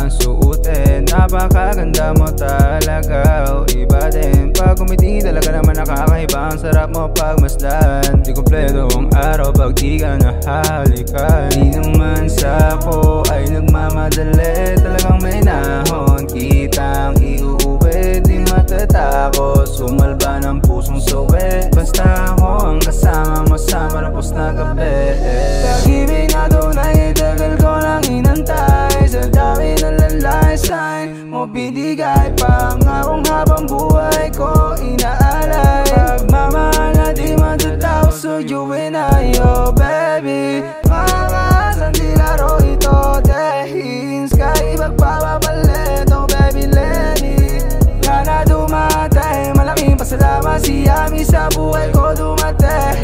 ang suotin. Napakaganda mo talaga, o iba din. Pag umiti talaga naman nakakahiba. Ang sarap mo pagmasdan. Di kompleto ang araw pag di ka nahalikan. Di naman sa ako ay nagmamadali. Talagang may nahon, kitang iuuwi. Di matatakot, sumalba ng pusong suwi. Basta ako ang kasama mo sa malapos na gabi. Pag-ibig na tunay, tagal ko nang inantay. Sa dami ng lalayasan mo binigay. Pangakong habang buhay ko inaalay. Pagmamahal na di matatapos, so you and I, oh baby. Makakasan di laro ito, dehins ka ipagpapapalit, oh baby Lenny. Kana dumatay, malaking pasalamat si Ami sa buhay ko dumatay.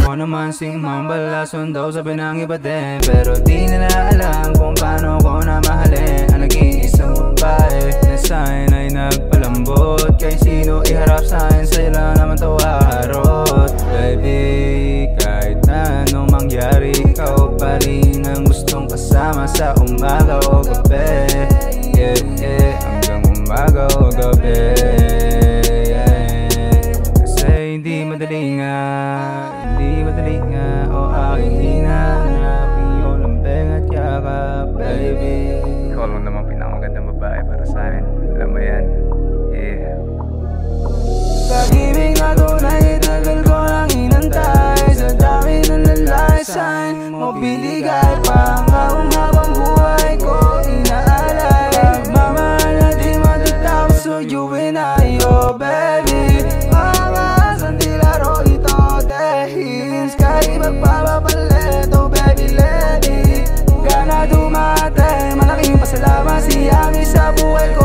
Ako naman sing mambalason daw sabi ng iba din, pero di nila alam kung paano ko na mahalin ang nag-iisang babae na sa'kin ay nagpalambot. Kay sino iharap sa'kin, sa'yo lang naman tawarot. Baby, kahit na anong mangyari, ikaw pa rin ang gustong kasama sa umaga o gabi. Yeah, yeah, hanggang umaga o gabi. Kasi hindi madali nga, o aking hinanapin yung lambing at yakap, baby. Ikaw lang naman pinakamagandang babae para sa akin, alam mo yan. Yeah. Pag-ibig na tunay, tagal ko nang inantay. Sa dami ng lalayasan mo binigay. Pangakong habang buhay ko inaalay. Pagmamahal na di matatapos, so you and I, oh baby. Makakasan di laro ito, dehins ka ipagpapapalit, oh baby Lenny. Kana dumatay, malaking pasalamat si Ami sa buhay ko